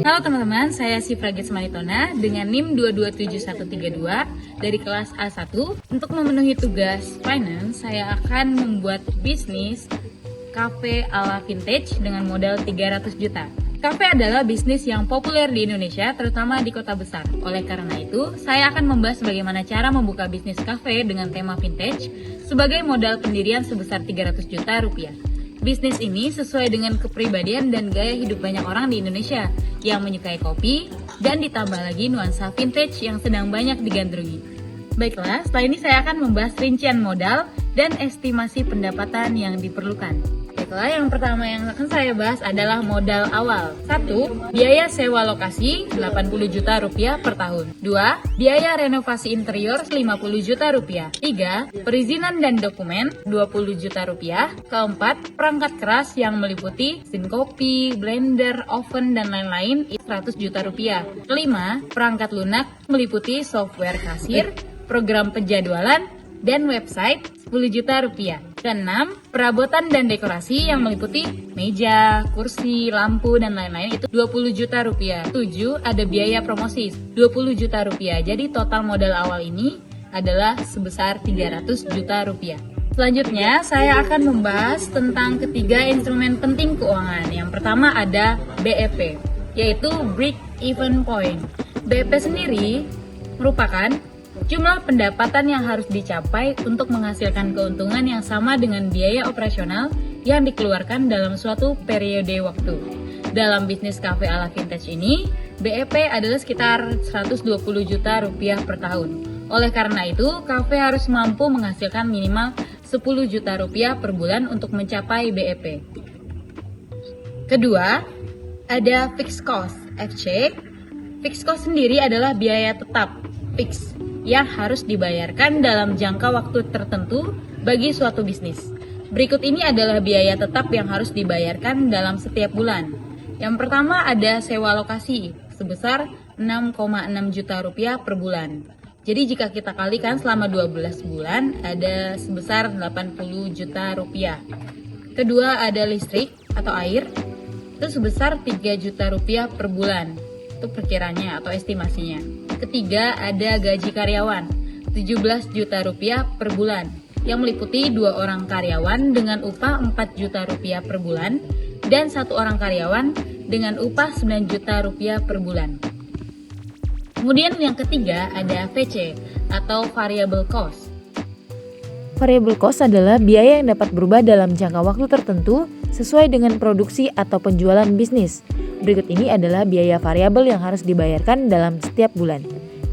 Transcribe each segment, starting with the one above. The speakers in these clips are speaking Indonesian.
Halo teman-teman, saya Sifra Getsmanitona dengan NIM 227132 dari kelas A1. Untuk memenuhi tugas finance, saya akan membuat bisnis kafe ala vintage dengan modal 300 juta. Kafe adalah bisnis yang populer di Indonesia, terutama di kota besar. Oleh karena itu, saya akan membahas bagaimana cara membuka bisnis kafe dengan tema vintage sebagai modal pendirian sebesar 300 juta rupiah. Bisnis ini sesuai dengan kepribadian dan gaya hidup banyak orang di Indonesia yang menyukai kopi dan ditambah lagi nuansa vintage yang sedang banyak digandrungi. Baiklah, setelah ini saya akan membahas rincian modal dan estimasi pendapatan yang diperlukan. Baiklah, yang pertama yang akan saya bahas adalah modal awal. 1. Biaya sewa lokasi 80 juta rupiah per tahun. 2. Biaya renovasi interior 50 juta rupiah. 3. Perizinan dan dokumen 20 juta rupiah. Keempat, perangkat keras yang meliputi mesin kopi, blender, oven, dan lain-lain 100 juta rupiah. 5. Perangkat lunak meliputi software kasir, program penjadwalan, dan website 10 juta rupiah. Keenam, perabotan dan dekorasi yang meliputi meja, kursi, lampu, dan lain-lain itu 20 juta rupiah. 7, ada biaya promosi 20 juta rupiah. Jadi total modal awal ini adalah sebesar 300 juta rupiah. Selanjutnya, saya akan membahas tentang ketiga instrumen penting keuangan. Yang pertama ada BEP, yaitu Break Even Point. BEP sendiri merupakan jumlah pendapatan yang harus dicapai untuk menghasilkan keuntungan yang sama dengan biaya operasional yang dikeluarkan dalam suatu periode waktu. Dalam bisnis kafe ala vintage ini, BEP adalah sekitar 120 juta rupiah per tahun. Oleh karena itu, kafe harus mampu menghasilkan minimal 10 juta rupiah per bulan untuk mencapai BEP. Kedua, ada fixed cost, FC. Fixed cost sendiri adalah biaya tetap, fix, yang harus dibayarkan dalam jangka waktu tertentu bagi suatu bisnis. Berikut ini adalah biaya tetap yang harus dibayarkan dalam setiap bulan. Yang pertama ada sewa lokasi sebesar 6,6 juta rupiah per bulan. Jadi jika kita kalikan selama 12 bulan ada sebesar 80 juta rupiah. Kedua ada listrik atau air, itu sebesar 3 juta rupiah per bulan. Itu perkiranya atau estimasinya. Ketiga, ada gaji karyawan, 17 juta rupiah per bulan, yang meliputi 2 orang karyawan dengan upah 4 juta rupiah per bulan, dan 1 orang karyawan dengan upah 9 juta rupiah per bulan. Kemudian yang ketiga, ada VC, atau Variable Cost. Variable cost adalah biaya yang dapat berubah dalam jangka waktu tertentu sesuai dengan produksi atau penjualan bisnis. Berikut ini adalah biaya variabel yang harus dibayarkan dalam setiap bulan.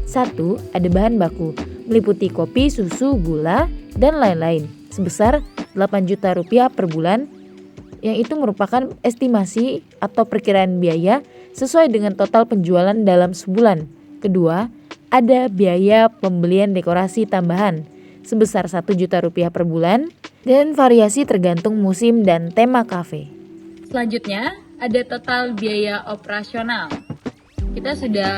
1. Ada bahan baku, meliputi kopi, susu, gula, dan lain-lain, sebesar 8 juta rupiah per bulan, yang itu merupakan estimasi atau perkiraan biaya sesuai dengan total penjualan dalam sebulan. Kedua, ada biaya pembelian dekorasi tambahan, sebesar 1 juta rupiah per bulan, dan variasi tergantung musim dan tema kafe. Selanjutnya, ada total biaya operasional. Kita sudah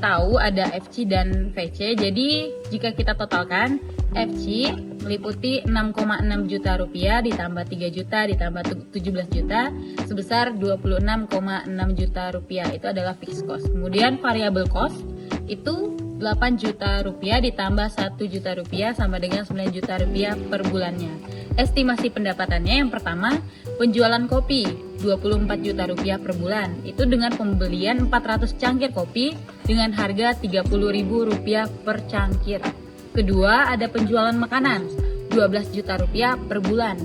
tahu ada FC dan VC, jadi jika kita totalkan, FC meliputi 6,6 juta rupiah ditambah 3 juta ditambah 17 juta sebesar 26,6 juta rupiah. Itu adalah fixed cost. Kemudian variable cost itu 8 juta rupiah ditambah 1 juta rupiah sama dengan 9 juta rupiah per bulannya. Estimasi pendapatannya yang pertama, penjualan kopi 24 juta rupiah per bulan. Itu dengan pembelian 400 cangkir kopi dengan harga 30.000 rupiah per cangkir. Kedua, ada penjualan makanan 12 juta rupiah per bulan.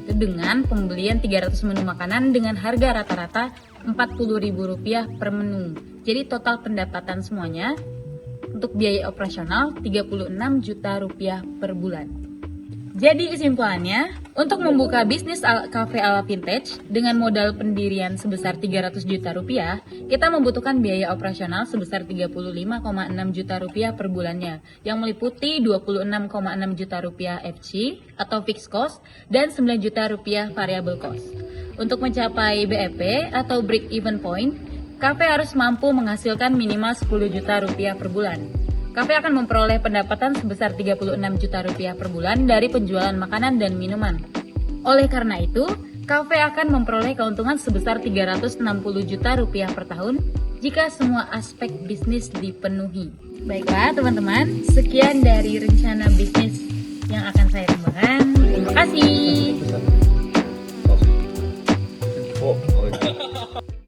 Itu dengan pembelian 300 menu makanan dengan harga rata-rata 40.000 rupiah per menu. Jadi total pendapatan semuanya untuk biaya operasional 36 juta rupiah per bulan. Jadi kesimpulannya, untuk membuka bisnis kafe ala vintage dengan modal pendirian sebesar 300 juta rupiah, kita membutuhkan biaya operasional sebesar 35,6 juta rupiah per bulannya, yang meliputi 26,6 juta rupiah FC atau fixed cost dan 9 juta rupiah variable cost. Untuk mencapai BEP atau break even point, kafe harus mampu menghasilkan minimal 10 juta rupiah per bulan. Kafe akan memperoleh pendapatan sebesar 36 juta rupiah per bulan dari penjualan makanan dan minuman. Oleh karena itu, kafe akan memperoleh keuntungan sebesar 360 juta rupiah per tahun jika semua aspek bisnis dipenuhi. Baiklah teman-teman, sekian dari rencana bisnis yang akan saya kembangkan. Terima kasih.